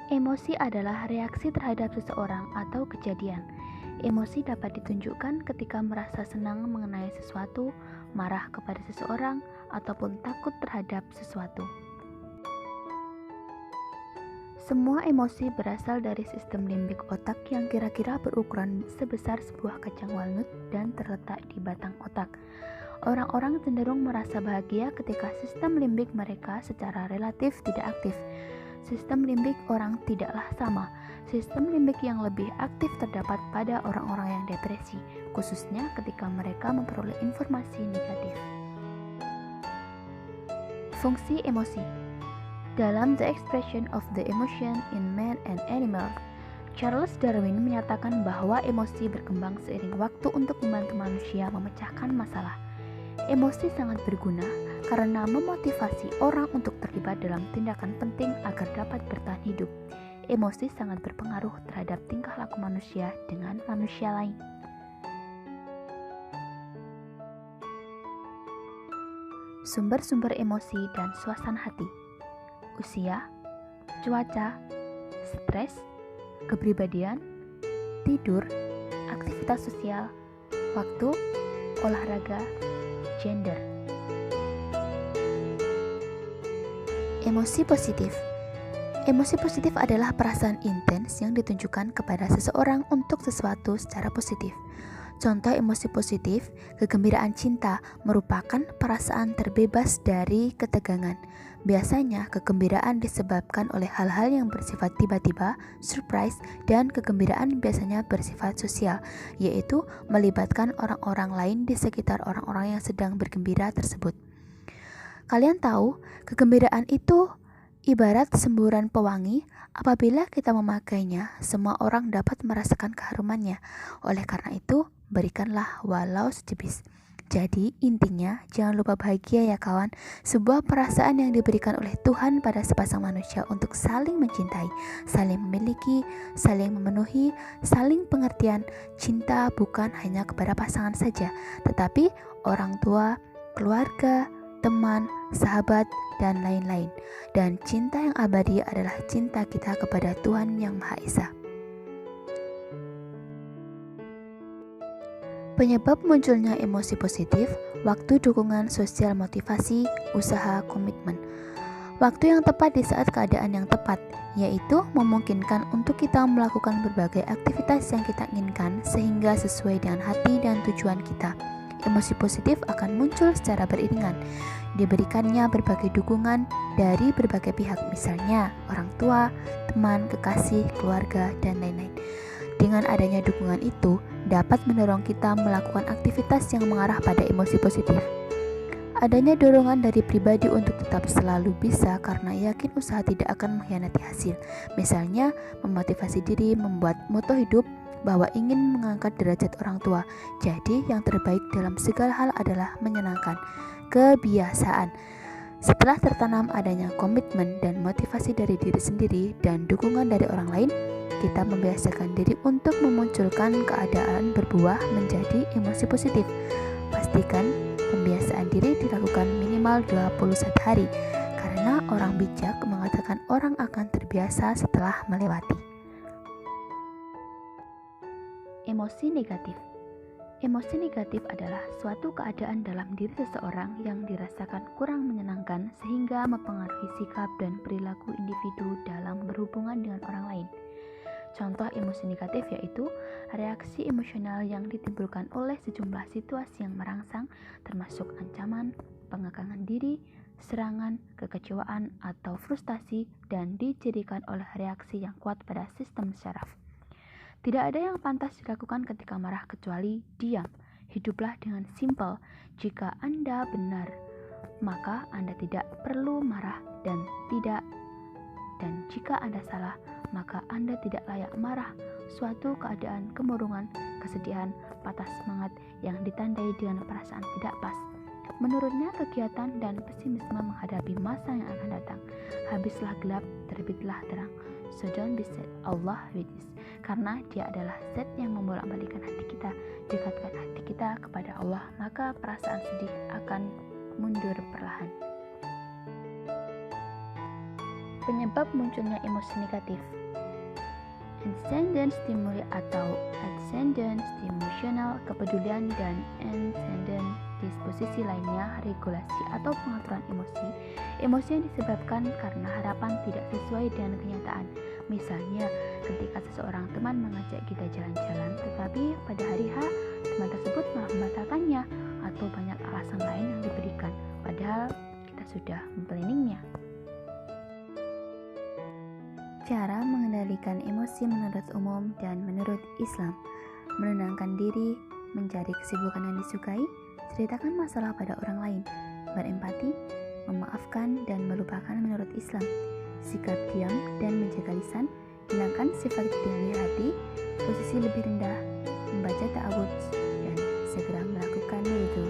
Emosi adalah reaksi terhadap seseorang atau kejadian. Emosi dapat ditunjukkan ketika merasa senang mengenai sesuatu, marah kepada seseorang, ataupun takut terhadap sesuatu. Semua emosi berasal dari sistem limbik otak yang kira-kira berukuran sebesar sebuah kacang walnut dan terletak di batang otak. Orang-orang cenderung merasa bahagia ketika sistem limbik mereka secara relatif tidak aktif. Sistem limbik orang tidaklah sama. Sistem limbik yang lebih aktif terdapat pada orang-orang yang depresi, khususnya ketika mereka memperoleh informasi negatif. Fungsi emosi. Dalam The Expression of the Emotion in Man and Animals, Charles Darwin menyatakan bahwa emosi berkembang seiring waktu untuk membantu manusia memecahkan masalah. Emosi sangat berguna karena memotivasi orang untuk terlibat dalam tindakan penting agar dapat bertahan hidup. Emosi sangat berpengaruh terhadap tingkah laku manusia dengan manusia lain. Sumber-sumber emosi dan suasana hati. Usia, cuaca, stres, kepribadian, tidur, aktivitas sosial, waktu, olahraga, gender. Emosi positif. Emosi positif adalah perasaan intens yang ditunjukkan kepada seseorang untuk sesuatu secara positif. Contoh emosi positif, kegembiraan cinta merupakan perasaan terbebas dari ketegangan. Biasanya kegembiraan disebabkan oleh hal-hal yang bersifat tiba-tiba, surprise, dan kegembiraan biasanya bersifat sosial, yaitu melibatkan orang-orang lain di sekitar orang-orang yang sedang bergembira tersebut. Kalian tahu, kegembiraan itu ibarat semburan pewangi. Apabila kita memakainya, semua orang dapat merasakan keharumannya. Oleh karena itu, berikanlah walau secepis. Jadi, intinya, jangan lupa bahagia ya kawan. Sebuah perasaan yang diberikan oleh Tuhan pada sepasang manusia untuk saling mencintai, saling memiliki, saling memenuhi, saling pengertian. Cinta bukan hanya kepada pasangan saja, tetapi orang tua, keluarga, teman, sahabat, dan lain-lain. Dan cinta yang abadi adalah cinta kita kepada Tuhan Yang Maha Esa. Penyebab munculnya emosi positif, waktu dukungan sosial motivasi, usaha, komitmen. Waktu yang tepat di saat keadaan yang tepat, yaitu memungkinkan untuk kita melakukan berbagai aktivitas yang kita inginkan sehingga sesuai dengan hati dan tujuan kita. Emosi positif akan muncul secara beriringan. Diberikannya berbagai dukungan dari berbagai pihak, misalnya orang tua, teman, kekasih, keluarga, dan lain-lain. Dengan adanya dukungan itu, dapat mendorong kita melakukan aktivitas yang mengarah pada emosi positif. Adanya dorongan dari pribadi untuk tetap selalu bisa karena yakin usaha tidak akan mengkhianati hasil. Misalnya, memotivasi diri membuat moto hidup bahwa ingin mengangkat derajat orang tua. Jadi, yang terbaik dalam segala hal adalah menyenangkan. Kebiasaan. Setelah tertanam adanya komitmen dan motivasi dari diri sendiri dan dukungan dari orang lain, kita membiasakan diri untuk memunculkan keadaan berbuah menjadi emosi positif. Pastikan pembiasaan diri dilakukan minimal 21 hari, karena orang bijak mengatakan orang akan terbiasa setelah melewati. Emosi negatif. Emosi negatif adalah suatu keadaan dalam diri seseorang yang dirasakan kurang menyenangkan sehingga mempengaruhi sikap dan perilaku individu dalam berhubungan dengan orang lain. Contoh emosi negatif yaitu reaksi emosional yang ditimbulkan oleh sejumlah situasi yang merangsang, termasuk ancaman, pengekangan diri, serangan, kekecewaan, atau frustasi, dan dicirikan oleh reaksi yang kuat pada sistem syaraf. Tidak ada yang pantas dilakukan ketika marah kecuali diam. Hiduplah dengan simpel. Jika Anda benar, maka Anda tidak perlu marah dan jika Anda salah, maka Anda tidak layak marah. Suatu keadaan kemurungan, kesedihan, patah semangat yang ditandai dengan perasaan tidak pas. Menurutnya, kegiatan dan pesimisme menghadapi masa yang akan datang. Habislah gelap, terbitlah terang. So don't be sad, Allah with us. Karena dia adalah zat yang membolak-balikan hati kita. Dekatkan hati kita kepada Allah, maka perasaan sedih akan mundur perlahan. Penyebab munculnya emosi negatif. Ascendant stimuli atau ascendant emosional, kepedulian, dan ascendant disposisi lainnya, regulasi atau pengaturan emosi. Emosi yang disebabkan karena harapan tidak sesuai dengan kenyataan. Misalnya, ketika seseorang teman mengajak kita jalan-jalan, tetapi pada hari H, teman tersebut malah membatalkannya, atau banyak alasan lain yang diberikan, padahal kita sudah memplanningnya. Cara mengendalikan emosi menurut umum dan menurut Islam: menenangkan diri, mencari kesibukan yang disukai, ceritakan masalah pada orang lain, berempati, memaafkan dan melupakan menurut Islam, sikap diam dan menjaga lisan, hilangkan sifat tinggi hati, posisi lebih rendah, membaca ta'awudz, dan segera melakukan wudhu.